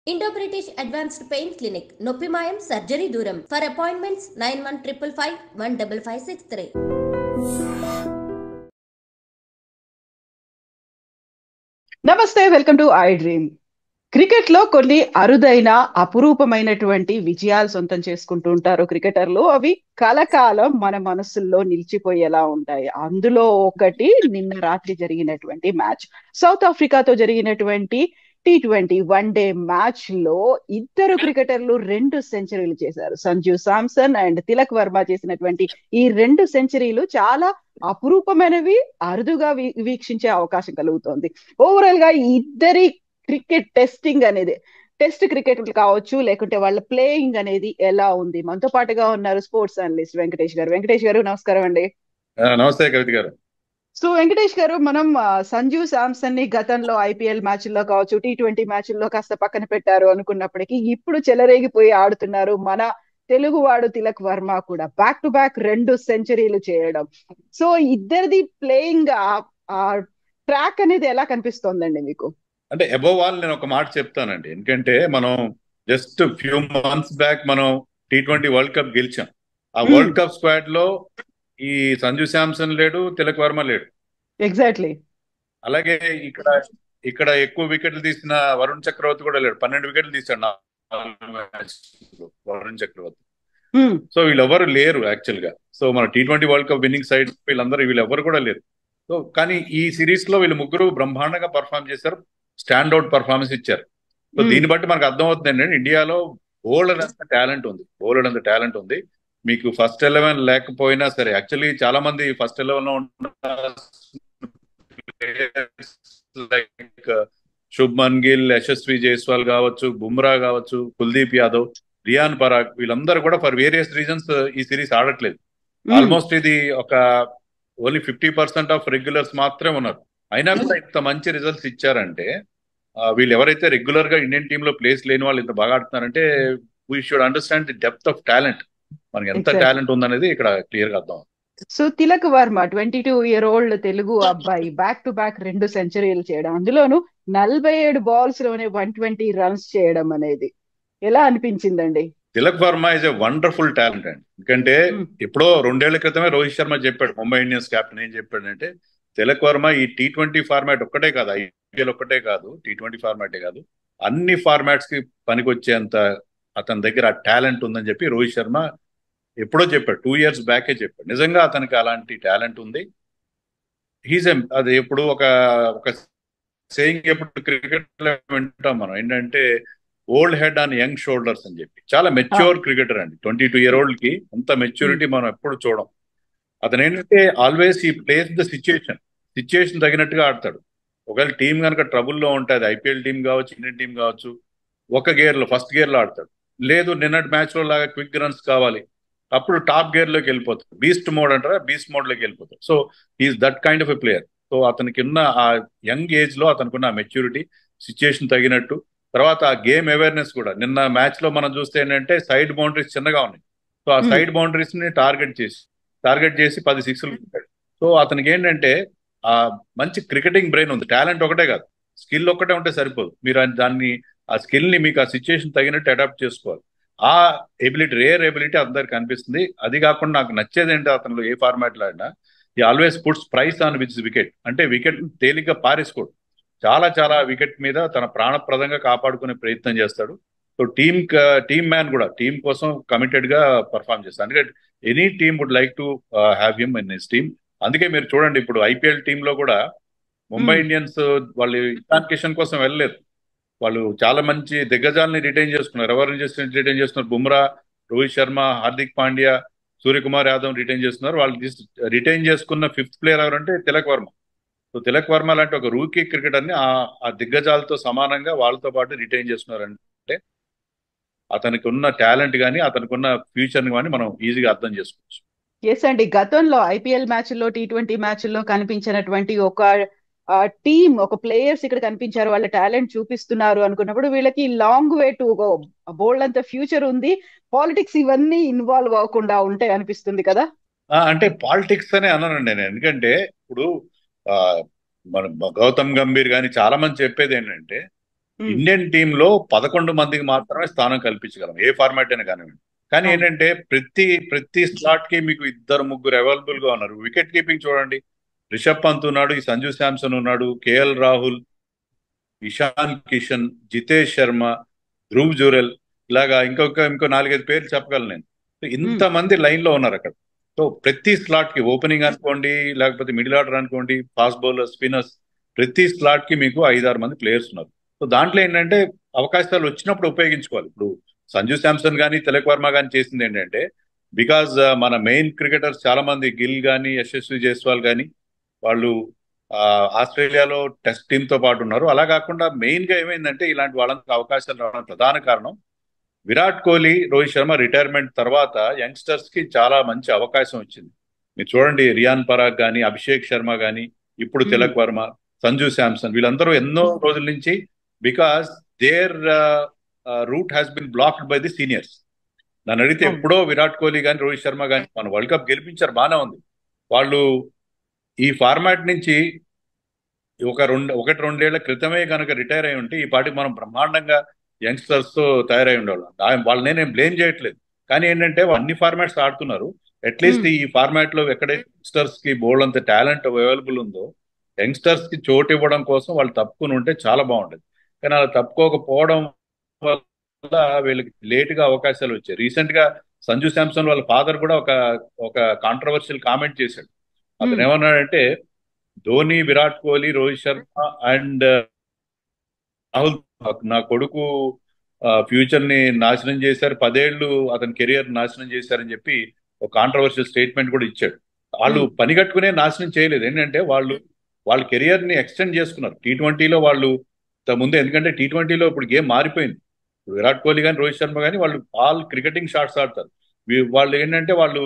Indo-British Advanced Pain Clinic, Noppimayam Surgery Duram. For appointments 9155515563. నమస్తే, welcome to I dream. Cricket లో కొన్ని అరుదైన అపురూపమైనటువంటి విజయాలు సొంతం చేసుకుంటూ ఉంటారు క్రికెటర్లు. అవి కలకాలం మన మనసుల్లో నిలిచిపోయేలా ఉంటాయి. అందులో ఒకటి నిన్న రాత్రి జరిగినటువంటి మ్యాచ్. సౌత్ ఆఫ్రికాతో జరిగినటువంటి T20 వన్డే మ్యాచ్ లో ఇద్దరు క్రికెటర్లు 2 సెంచరీలు చేశారు. సంజు శాంసన్ అండ్ తిలక్ వర్మ చేసినటువంటి ఈ 2 సెంచరీలు చాలా అపురూపమైనవి, అరుదుగా వీక్షించే అవకాశం కలుగుతోంది. ఓవరాల్ గా ఈ ఇద్దరి క్రికెట్ టెస్టింగ్ అనేది, టెస్ట్ క్రికెట్ కావచ్చు, లేకుంటే వాళ్ళ ప్లేయింగ్ అనేది ఎలా ఉంది? మనతో పాటుగా ఉన్నారు స్పోర్ట్స్ అనలిస్ట్ వెంకటేష్ గారు. వెంకటేష్ గారు, నమస్కారం అండి. నమస్తే కవిత గారు. సో వెంకటేష్ గారు, మనం సంజు శాంసన్ ని గతంలో ఐపీఎల్ మ్యాచ్ల్లో కావచ్చు, T20 మ్యాచ్ల్లో కాస్త పక్కన పెట్టారు అనుకున్నప్పటికీ ఇప్పుడు చెలరేగిపోయి ఆడుతున్నారు మన తెలుగువాడు తిలక్ వర్మ కూడా. బ్యాక్ టు బ్యాక్ 2 సెంచరీలు చేయడం. సో ఇద్దరిది ప్లేయింగ్ ట్రాక్ అనేది ఎలా కనిపిస్తోందండి మీకు? అంటే అబోవ్ ఆల్ నేను ఒక మాట చెప్తానండి. ఎందుకంటే మనం జస్ట్ ఫ్యూ మంత్స్ బ్యాక్ మనం T20 వరల్డ్ కప్ గెలిచాం. ఆ వరల్డ్ కప్ స్క్వాడ్ లో ఈ సంజు శాంసన్ లేడు, తిలక్ వర్మ లేడు. ఎగ్జాక్ట్లీ. అలాగే ఇక్కడ ఇక్కడ ఎక్కువ వికెట్లు తీసిన వరుణ్ చక్రవర్తి కూడా లేడు. 12 వికెట్లు తీశాడు వరుణ్ చక్రవర్తి. సో వీళ్ళెవరు లేరు యాక్చువల్ గా. సో మన T20 world cup winnowing side వీళ్ళెవరు కూడా లేరు. సో కానీ ఈ సిరీస్ లో వీళ్ళు ముగ్గురు బ్రహ్మాండంగా పర్ఫామ్ చేశారు, స్టాండ్ అవుట్ పర్ఫార్మెన్స్ ఇచ్చారు. సో దీన్ని బట్టి మనకు అర్థమవుతుంది ఏంటంటే ఇండియాలో బౌలర్ అంత టాలెంట్ ఉంది. మీకు ఫస్ట్ 11 లేకపోయినా సరే, యాక్చువల్లీ చాలా మంది ఫస్ట్ 11 లో ఉన్న లైక్ శుభ్మన్ గిల్, యశస్వి జైస్వాల్ కావచ్చు, బుమ్రా కావచ్చు, కుల్దీప్ యాదవ్, రియాన్ పరాగ్, వీళ్ళందరూ కూడా ఫర్ వేరియస్ రీజన్స్ ఈ సిరీస్ ఆడట్లేదు. ఆల్మోస్ట్ ఇది ఒక ఓన్లీ 50% ఆఫ్ రెగ్యులర్స్ మాత్రమే ఉన్నారు. అయినా కూడా ఇంత మంచి రిజల్ట్స్ ఇచ్చారంటే వీళ్ళు ఎవరైతే రెగ్యులర్ గా ఇండియన్ టీమ్ లో ప్లేస్ లేని వాళ్ళు ఇంత బాగా ఆడుతున్నారంటే we should understand the depth of talent. మనకి ఎంత టాలెంట్ ఉందనేది ఇక్కడ క్లియర్ గా అర్థం. సో తిలక్ వర్మ 22-year-old తెలుగు అబ్బాయి బ్యాక్ టు బ్యాక్ 2 సెంచరీలు చేయడం, అందులోను 47 balls లోనే 120 runs చేయడం అనేది ఎలా అనిపించిందండి? Tilak Varma is a wonderful talent అండి. ఎందుకంటే ఎప్పుడో 2 ఏళ్ల క్రితమే రోహిత్ శర్మ చెప్పాడు, ముంబై ఇండియన్స్ కెప్టెన్. ఏం చెప్పాడంటే తిలక్ వర్మ ఈ T20 ఫార్మాట్ ఒక్కటే కాదు, ఐపీఎల్ ఒక్కటే కాదు, T20 ఫార్మాటే కాదు, అన్ని ఫార్మాట్స్ కి పనికొచ్చేంత అతని దగ్గర ఆ టాలెంట్ ఉందని చెప్పి రోహిత్ శర్మ ఎప్పుడో చెప్పాడు. 2 years బ్యాకే చెప్పాడు. నిజంగా అతనికి అలాంటి టాలెంట్ ఉంది. అది ఎప్పుడు ఒక సేయింగ్ ఎప్పుడు క్రికెట్ లో వింటాం మనం ఏంటంటే old head on young shoulders అని చెప్పి. చాలా మెచ్యూర్ క్రికెటర్ అండి. 22-year-old కి అంత మెచ్యూరిటీ మనం ఎప్పుడు చూడం. అతను ఏంటంటే ఆల్వేస్ ఈ ప్లేస్ ద సిచ్యుయేషన్ తగినట్టుగా ఆడతాడు. ఒకవేళ టీం కనుక ట్రబుల్లో ఉంటే, అది ఐపీఎల్ టీం కావచ్చు, ఇండియన్ టీం కావచ్చు, ఒక గేర్ లో ఫస్ట్ గేర్ లో ఆడతాడు. లేదు నిన్నటి మ్యాచ్ లో లాగా క్విక్ రన్స్ కావాలి, అప్పుడు టాప్ గేర్ లోకి వెళ్ళిపోతాడు. బీస్ట్ మోడ్ అంటారా, బీస్ట్ మోడ్ లోకి వెళ్ళిపోతాడు. So is that kind of a player. So అతనికి ఉన్న ఆ యంగ్ ఏజ్ లో అతనికి ఉన్న మెచ్యూరిటీ, సిచ్యుయేషన్ తగినట్టు, తర్వాత ఆ గేమ్ అవేర్నెస్ కూడా. నిన్న మ్యాచ్ లో మనం చూస్తే ఏంటంటే సైడ్ బౌండరీస్ చిన్నగా ఉన్నాయి. సో ఆ సైడ్ బౌండరీస్ ని టార్గెట్ చేసి 10 సిక్స్లు కొట్టాడు. సో అతనికి ఏంటంటే ఆ మంచి క్రికెటింగ్ బ్రెయిన్ ఉంది. టాలెంట్ ఒకటే కాదు, స్కిల్ ఒక్కటే ఉంటే సరిపోదు. మీరు ఆ స్కిల్ ని మీకు ఆ సిచ్యుయేషన్ తగినట్టు అడాప్ట్ చేసుకోవాలి. ఆ ఎబిలిటీ, రేర్ ఎబిలిటీ అందరికి కనిపిస్తుంది. అది కాకుండా నాకు నచ్చేది ఏంటి, అతను ఏ ఫార్మాట్ లో అయినా ఈ always puts price on which wicket. అంటే వికెట్ తేలిగ్గా పారేసుకోడు, చాలా వికెట్ మీద తన ప్రాణప్రదంగా కాపాడుకునే ప్రయత్నం చేస్తాడు. సో టీమ్ మ్యాన్ కూడా టీం కోసం కమిటెడ్ గా పర్ఫామ్ చేస్తాడు. అందుకే any team would like to have him in his team. అందుకే మీరు చూడండి, ఇప్పుడు ఐపీఎల్ టీమ్ లో కూడా ముంబై ఇండియన్స్ వాళ్ళు ఇషాన్ కిషన్ కోసం వెళ్ళలేదు. వాళ్ళు చాలా మంచి దిగ్గజాలని రిటైన్ చేసుకున్నారు. ఎవరిని రిటైన్ చేస్తున్నారు? బుమ్రా, రోహిత్ శర్మ, హార్దిక్ పాండ్యా, సూర్యకుమార్ యాదవ్ రిటైన్ చేస్తున్నారు. వాళ్ళు రిటైన్ చేసుకున్న 5th ప్లేయర్ ఎవరంటే తిలక్ వర్మ. సో తిలక్ వర్మ లాంటి ఒక రూకీ క్రికెటర్ ని ఆ దిగ్గజాలతో సమానంగా వాళ్ళతో పాటు రిటైన్ చేస్తున్నారంటే అతనికి ఉన్న టాలెంట్ కానీ, అతనికి ఉన్న ఫ్యూచర్ ని కానీ మనం ఈజీగా అర్థం చేసుకోవచ్చు. ఎస్ అండి, గతంలో ఐపీఎల్ మ్యాచ్ల్లో, T20 మ్యాచ్ల్లో కనిపించినటువంటి ఒక టీమ్, ఒక ప్లేయర్స్ ఇక్కడ కనిపించారు, వాళ్ళ టాలెంట్ చూపిస్తున్నారు అనుకున్నప్పుడు వీళ్ళకి లాంగ్ వే టు గో. బోల్డ్ అంత ఫ్యూచర్ ఉంది. పాలిటిక్స్ ఇవన్నీ ఇన్వాల్వ్ అవ్వకుండా ఉంటాయి అనిపిస్తుంది కదా. అంటే పాలిటిక్స్ అనే అన్నానండి నేను. ఎందుకంటే ఇప్పుడు మన గౌతమ్ గంభీర్ కానీ చాలా మంది చెప్పేది ఏంటంటే ఇండియన్ టీమ్ లో 11 మందికి మాత్రమే స్థానం కల్పించగలం, ఏ ఫార్మాట్ అయినా కానివ్వండి. కానీ అవును. ఏంటంటే ప్రతి స్లాట్ కి మీకు 2-3 అవైలబుల్ గా ఉన్నారు. వికెట్ కీపింగ్ చూడండి, రిషబ్ పంత్ ఉన్నాడు, ఈ సంజు శాంసన్ ఉన్నాడు, కేఎల్ రాహుల్, ఇషాన్ కిషన్, జితేష్ శర్మ, ధ్రువ్ జురెల్, ఇలాగా ఇంకో 4-5 పేర్లు చెప్పగలను నేను. సో ఇంతమంది లైన్ లో ఉన్నారు అక్కడ. సో ప్రతి స్లాట్ కి, ఓపెనింగ్ అనుకోండి, లేకపోతే మిడిల్ ఆర్డర్ అనుకోండి, ఫాస్ట్ బౌలర్, స్పిన్నర్స్, ప్రతి స్లాట్ కి మీకు 5-6 మంది ప్లేయర్స్ ఉన్నారు. సో దాంట్లో ఏంటంటే అవకాశాలు వచ్చినప్పుడు ఉపయోగించుకోవాలి. ఇప్పుడు సంజు శాంసన్ కానీ తిలక్ వర్మ కానీ చేసింది ఏంటంటే, బికాజ్ మన మెయిన్ క్రికెటర్స్ చాలా మంది, గిల్ కానీ యశస్వి జైస్వాల్ కానీ, వాళ్ళు ఆస్ట్రేలియాలో టెస్ట్ టీమ్ తో పాటు ఉన్నారు. అలా కాకుండా మెయిన్ గా ఏమైందంటే ఇలాంటి వాళ్ళకి అవకాశాలు రావడం ప్రధాన కారణం విరాట్ కోహ్లీ, రోహిత్ శర్మ రిటైర్మెంట్ తర్వాత యంగ్స్టర్స్ కి చాలా మంచి అవకాశం వచ్చింది. మీరు చూడండి, రియాన్ పరాగ్ కానీ, అభిషేక్ శర్మ కానీ, ఇప్పుడు తిలక్ వర్మ, సంజు శాంసన్, వీళ్ళందరూ ఎన్నో రోజుల నుంచి, because their route has been blocked by the seniors. నన్ను అడిగితే ఎప్పుడో విరాట్ కోహ్లీ కానీ రోహిత్ శర్మ కానీ మన వరల్డ్ కప్ గెలిపించారు, బాగానే ఉంది. వాళ్ళు ఈ ఫార్మాట్ నుంచి 1-2 ఏళ్ల క్రితమే కనుక రిటైర్ అయి ఉంటే ఈ పాటికి మనం బ్రహ్మాండంగా యంగ్స్టర్స్ తో తయారై ఉండేవాళ్ళం. వాళ్ళని నేను బ్లేమ్ చేయట్లేదు, కానీ ఏంటంటే అన్ని ఫార్మాట్స్ ఆడుతున్నారు. అట్లీస్ట్ ఈ ఫార్మాట్ లో ఎక్కడైతే యంగ్స్టర్స్ కి బోల్డ్ అంత టాలెంట్ అవైలబుల్ ఉందో, యంగ్స్టర్స్ కి చోటు ఇవ్వడం కోసం వాళ్ళు తప్పుకుని ఉంటే చాలా బాగుండేది. కానీ అలా తప్పుకోకపోవడం వల్ల వీళ్ళకి లేట్ గా అవకాశాలు వచ్చాయి. రీసెంట్ గా సంజు శాంసన్ వాళ్ళ ఫాదర్ కూడా ఒక కాంట్రవర్షియల్ కామెంట్ చేశాడు. అతను ఏమన్నాడంటే, ధోని, విరాట్ కోహ్లీ, రోహిత్ శర్మ అండ్ రాహుల్, నా కొడుకు ఫ్యూచర్ ని నాశనం చేశారు, 10 ఏళ్ళు అతని కెరియర్ నాశనం చేశారని చెప్పి ఒక కాంట్రవర్షియల్ స్టేట్మెంట్ కూడా ఇచ్చాడు. వాళ్ళు పని కట్టుకునే నాశనం చేయలేదు. ఏంటంటే వాళ్ళ కెరియర్ ని ఎక్స్టెండ్ చేసుకున్నారు T20లో. వాళ్ళు ముందు, ఎందుకంటే T20లో ఇప్పుడు గేమ్ మారిపోయింది. విరాట్ కోహ్లీ కానీ రోహిత్ శర్మ కానీ వాళ్ళు ఆల్ క్రికెటింగ్ షాట్స్ ఆడతారు. వాళ్ళు ఏంటంటే వాళ్ళు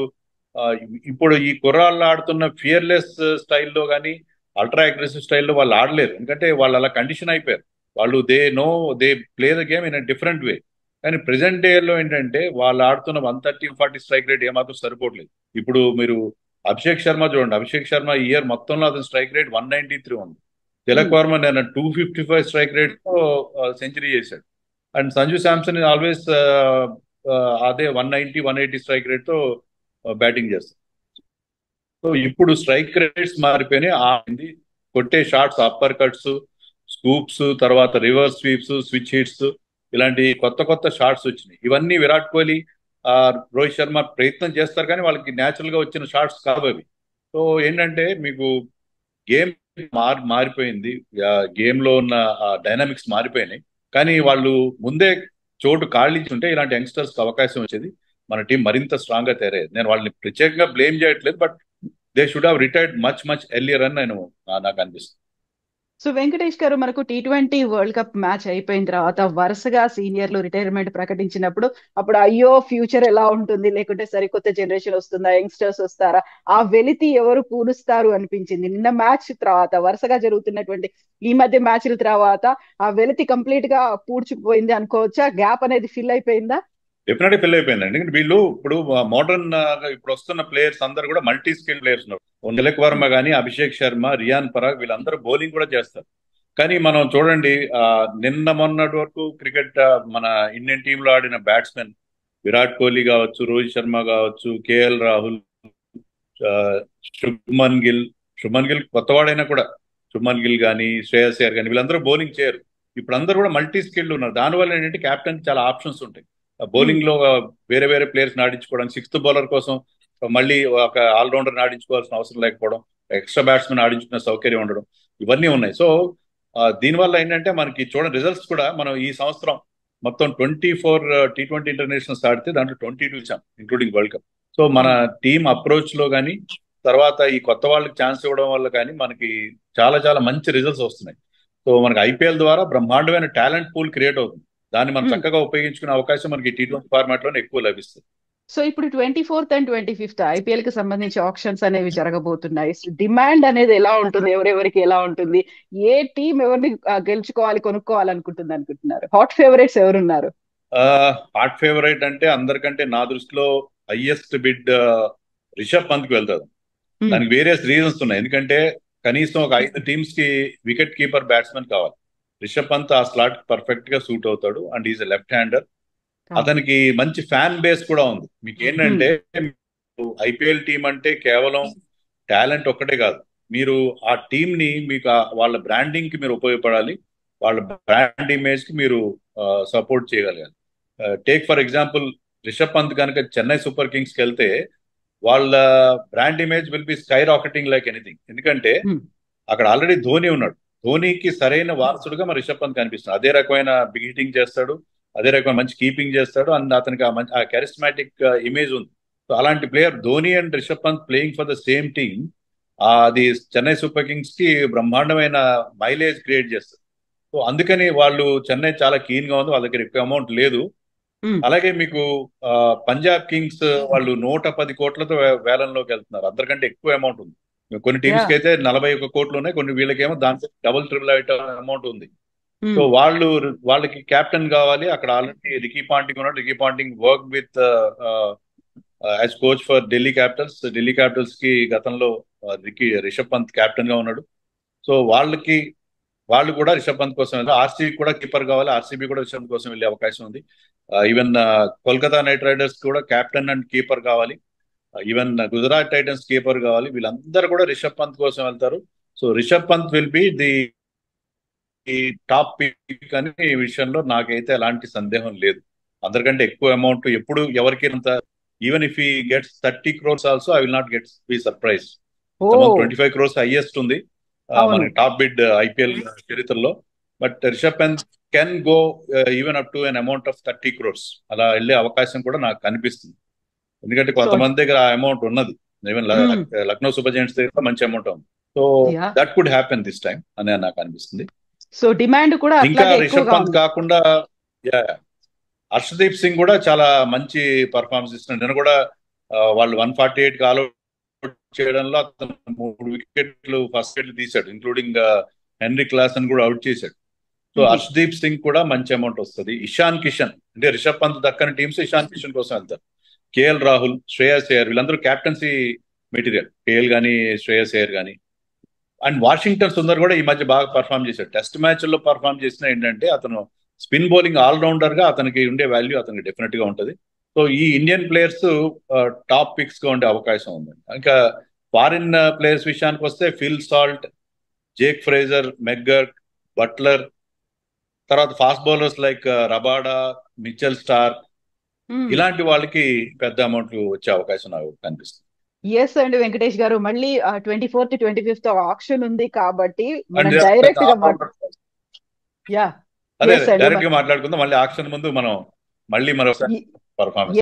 ఇప్పుడు ఈ కుర్రాళ్ళు ఆడుతున్న ఫియర్లెస్ స్టైల్లో కానీ అల్ట్రా అగ్రెసివ్ స్టైల్లో వాళ్ళు ఆడలేరు. ఎందుకంటే వాళ్ళు అలా కండిషన్ అయిపోయారు. వాళ్ళు they play the game in a different way. కానీ ప్రెసెంట్ డేలో ఏంటంటే వాళ్ళు ఆడుతున్న 130-140 స్ట్రైక్ రేట్ ఏమాత్రం సరిపోవట్లేదు. ఇప్పుడు మీరు అభిషేక్ శర్మ చూడండి, అభిషేక్ శర్మ ఈ ఇయర్ మొత్తంలో అతని స్ట్రైక్ రేట్ 193 ఉంది. తిలక్ వర్మ నేను 255 స్ట్రైక్ రేట్ తో సెంచరీ చేశాడు. అండ్ సంజు శాంసన్ ఆల్వేస్ అదే 190-180 స్ట్రైక్ రేట్ తో బ్యాటింగ్ చేస్తారు. సో ఇప్పుడు స్ట్రైక్ రేట్స్ మారిపోయినాయి. కొట్టే షాట్స్, అప్పర్ కట్స్, స్కూప్స్, తర్వాత రివర్స్ స్వీప్స్, స్విచ్ హిట్స్, ఇలాంటి కొత్త షాట్స్ వచ్చినాయి. ఇవన్నీ విరాట్ కోహ్లీ, రోహిత్ శర్మ ప్రయత్నం చేస్తారు, కానీ వాళ్ళకి న్యాచురల్ గా వచ్చిన షాట్స్ కావు అవి. సో ఏంటంటే మీకు గేమ్ మారిపోయింది, గేమ్ లో ఉన్న డైనామిక్స్ మారిపోయినాయి. కానీ వాళ్ళు ముందే చోటు ఖాళీ ఉంటే ఇలాంటి యంగ్స్టర్స్ కి అవకాశం వచ్చేది, మన టీం మరింత స్ట్రాంగ్ గా తయారయ్యేది. నేను వాళ్ళని ప్రత్యేకంగా బ్లేమ్ చేయట్లేదు, but they should have retired much earlier అని నాకు అనిపిస్తుంది. సో వెంకటేష్ గారు, మనకు T20 వరల్డ్ కప్ మ్యాచ్ అయిపోయిన తర్వాత వరుసగా సీనియర్లు రిటైర్మెంట్ ప్రకటించినప్పుడు అప్పుడు అయ్యో ఫ్యూచర్ ఎలా ఉంటుంది, లేకుంటే సరికొత్త జనరేషన్ వస్తుందా, యంగ్స్టర్స్ వస్తారా, ఆ వెలితి ఎవరు పూనుస్తారు అనిపించింది. నిన్న మ్యాచ్ తర్వాత వరుసగా జరుగుతున్నటువంటి ఈ మధ్య మ్యాచ్ల తర్వాత ఆ వెలితి కంప్లీట్ గా పూడ్చుకుపోయింది అనుకోవచ్చా? గ్యాప్ అనేది ఫిల్ అయిపోయిందా? డెఫినెట్గా ఫిల్ అయిపోయిందండి. వీళ్ళు ఇప్పుడు మోడర్న్ ఇప్పుడు వస్తున్న ప్లేయర్స్ అందరు కూడా మల్టీ స్కిల్ ప్లేయర్స్ ఉన్నారు. తిలక్ వర్మ కానీ, అభిషేక్ శర్మ, రియాన్ పరాగ్, వీళ్ళందరూ బౌలింగ్ కూడా చేస్తారు. కానీ మనం చూడండి, నిన్న మొన్నటి వరకు క్రికెట్ మన ఇండియన్ టీంలో ఆడిన బ్యాట్స్మెన్ విరాట్ కోహ్లీ కావచ్చు, రోహిత్ శర్మ కావచ్చు, కేఎల్ రాహుల్, శుభ్మన్ గిల్ కొత్తవాడైనా కూడా, శుభ్మన్ గిల్ కానీ, శ్రేయస్ అయ్యర్ కానీ, వీళ్ళందరూ బౌలింగ్ చేయరు. ఇప్పుడు అందరూ కూడా మల్టీ స్కిల్డ్ ఉన్నారు. దానివల్ల ఏంటంటే క్యాప్టెన్ చాలా ఆప్షన్స్ ఉంటాయి. బౌలింగ్ లో వేరే ప్లేయర్స్ ఆడించుకోవడం, సిక్స్త్ బౌలర్ కోసం మళ్ళీ ఒక ఆల్రౌండర్ ఆడించుకోవాల్సిన అవసరం లేకపోవడం, ఎక్స్ట్రా బ్యాట్స్మెన్ ఆడించుకునే సౌకర్యం ఉండడం, ఇవన్నీ ఉన్నాయి. సో దీనివల్ల ఏంటంటే మనకి చూడండి, రిజల్ట్స్ కూడా మనం ఈ సంవత్సరం మొత్తం 24 T20 ఇంటర్నేషనల్స్ ఆడితే దాంట్లో 22 ఇచ్చాం, ఇంక్లూడింగ్ వరల్డ్ కప్. సో మన టీం అప్రోచ్ లో కానీ, తర్వాత ఈ కొత్త వాళ్ళకి ఛాన్స్ ఇవ్వడం వల్ల కానీ మనకి చాలా మంచి రిజల్ట్స్ వస్తున్నాయి. సో మనకి IPL ద్వారా బ్రహ్మాండమైన టాలెంట్ పూల్ క్రియేట్ అవుతుంది. దాన్ని మనం చక్కగా ఉపయోగించుకునే అవకాశం మనకి T20 ఫార్మాట్ లోనే ఎక్కువ లభిస్తుంది. సో ఇప్పుడు 24th and 25th IPL కి సంబంధించి ఆప్షన్స్ అనేవి జరగబోతున్నాయి. డిమాండ్ అనేది ఎలా ఉంటుంది, ఎవరెవరికి ఎలా ఉంటుంది, ఏ టీం ఎవరిని గెలుచుకోవాలి, కొనుక్కోవాలనుకుంటుంది అనుకుంటున్నారు? హాట్ ఫేవరెట్స్ ఎవరున్నారు? హాట్ ఫేవరెట్ అంటే అందరికంటే నా దృష్టిలో హైయెస్ట్ బిడ్ రిషబ్ పంత్ కి వెళ్తారు. దానికి వేరియస్ రీజన్స్ ఉన్నాయి. ఎందుకంటే కనీసం ఒక 5 టీమ్స్ కి వికెట్ కీపర్ బ్యాట్స్మెన్ కావాలి. రిషబ్ పంత్ ఆ స్లాట్ పర్ఫెక్ట్ గా సూట్ అవుతాడు. And is left hander. అతనికి మంచి ఫ్యాన్ బేస్ కూడా ఉంది. మీకు ఏంటంటే ఐపీఎల్ టీం అంటే కేవలం టాలెంట్ ఒక్కటే కాదు, మీరు ఆ టీం ని మీకు వాళ్ళ బ్రాండింగ్ కి మీరు ఉపయోగపడాలి, వాళ్ళ బ్రాండ్ ఇమేజ్ కి మీరు సపోర్ట్ చేయగలగాలి. Take for example, Rishabh Pant కనుక చెన్నై సూపర్ కింగ్స్ కి వెళ్తే వాళ్ళ brand image will be skyrocketing like anything. ఎందుకంటే అక్కడ ఆల్రెడీ ధోని ఉన్నాడు. ధోనికి సరైన వారసుడుగా మరి రిషబ్ పంత్ కనిపిస్తుంది. అదే రకమైన బిగ్ హిట్టింగ్ చేస్తాడు, అదే రకమైన మంచి కీపింగ్ చేస్తాడు, అండ్ అతనికి ఆ కెరిస్మాటిక్ ఇమేజ్ ఉంది. సో అలాంటి player Dhoni and Rishabh Pant playing for the same team, అది చెన్నై సూపర్ కింగ్స్ కి బ్రహ్మాండమైన మైలేజ్ క్రియేట్ చేస్తారు. సో అందుకని వాళ్ళు చెన్నై చాలా కీన్ గా ఉంది, వాళ్ళ దగ్గర ఎక్కువ అమౌంట్ లేదు. అలాగే మీకు పంజాబ్ కింగ్స్ వాళ్ళు 110 కోట్లతో వేలంలోకి వెళ్తున్నారు. అందరికంటే ఎక్కువ అమౌంట్ ఉంది. కొన్ని టీమ్స్ కి అయితే 41 కోట్లు ఉన్నాయి, కొన్ని వీళ్ళకేమో దాంట్లో డబుల్ ట్రిపుల్ అమౌంట్ ఉంది. సో వాళ్ళకి కెప్టెన్ కావాలి. అక్కడ ఆల్రెడీ రికీ పాంటింగ్ ఉన్నాడు. Ricky Ponting work with as coach for Delhi Capitals. Delhi Capitals కి గతంలో రిషబ్ పంత్ కెప్టెన్ గా ఉన్నాడు. సో వాళ్ళు కూడా రిషబ్ పంత్ కోసం వెళ్ళారు. ఆర్సీబీ కూడా కీపర్ కావాలి, ఆర్సీబీ కూడా రిషబ్ కోసం వెళ్ళే అవకాశం ఉంది. ఈవెన్ కోల్కతా నైట్ రైడర్స్ కూడా కెప్టెన్ అండ్ కీపర్ కావాలి. ఈవెన్ గుజరాత్ టైటన్స్ కీపర్ కావాలి. వీళ్ళందరూ కూడా రిషబ్ పంత్ కోసం వెళ్తారు. So Rishabh Pant will be the top pick అని ఈ విషయంలో నాకైతే ఎలాంటి సందేహం లేదు. అందరికంటే ఎక్కువ అమౌంట్ ఎప్పుడు ఎవరికి అంత, even if he gets 30 crores also I will not be surprise. 25 crores highest ఉంది మనకి టాప్ బిడ్ ఐపీఎల్ చరిత్రలో. But Rishabh Pant can go even up to an amount of 30 crores. అలా వెళ్ళే అవకాశం కూడా నాకు కనిపిస్తుంది. ఎందుకంటే కొంతమంది దగ్గర ఆ అమౌంట్ ఉన్నది. ఈవెన్ లక్నో సూపర్ జైంట్స్ దగ్గర మంచి అమౌంట్ ఉంది. So that could happen this time అని నాకు అనిపిస్తుంది. సో డిమాండ్ కూడా ఇంకా రిషబ్ పంత్ కాకుండా హర్షదీప్ సింగ్ కూడా చాలా మంచి పర్ఫార్మెన్స్ ఇస్తున్నాడు. నేను కూడా వాళ్ళు 148 కి ఆల్అౌట్ చేయడంలో అతను 3 వికెట్లు ఫస్ట్ వికెట్లు తీశాడు, ఇంక్లూడింగ్ హెన్రీ క్లాసన్ కూడా అవుట్ చేశాడు. సో హర్షదీప్ సింగ్ కూడా మంచి అమౌంట్ వస్తుంది. ఇషాన్ కిషన్, అంటే రిషబ్ పంత్ దక్కని టీమ్స్ ఇషాన్ కిషన్ కోసం వెళ్తారు. కేఎల్ రాహుల్, శ్రేయస్ అయ్యర్, వీళ్ళందరూ క్యాప్టెన్సీ మెటీరియల్. కేఎల్ గానీ శ్రేయస్ అయ్యర్ గానీ. అండ్ వాషింగ్టన్ సుందర్ కూడా ఈ మధ్య బాగా పర్ఫామ్ చేశాడు. టెస్ట్ మ్యాచ్ల్లో పర్ఫామ్ చేసిన ఏంటంటే అతను స్పిన్ బౌలింగ్ ఆల్రౌండర్ గా అతనికి ఉండే వాల్యూ అతనికి డెఫినెట్ గా ఉంటుంది. సో ఈ ఇండియన్ ప్లేయర్స్ టాప్ పిక్స్ గా ఉండే అవకాశం ఉంది. ఇంకా ఫారిన్ ప్లేయర్స్ విషయానికి వస్తే Phil Salt, Jake Fraser, McGurk, Buttler, తర్వాత fast bowlers like Rabada, Mitchell Starc, ఇలాంటి వాళ్ళకి పెద్ద అమౌంట్ వచ్చే అవకాశం నాకు కనిపిస్తుంది. ఎస్ అండి వెంకటేష్ గారు, మళ్ళీ 24th, 25th ఆప్షన్ ఉంది కాబట్టి డైరెక్ట్ గా డైరెక్ట్ గా మాట్లాడుకుందాం. మళ్ళీ ఆక్షన్ ముందు మనం మళ్ళీ మరొకసారి పర్ఫార్మెన్స్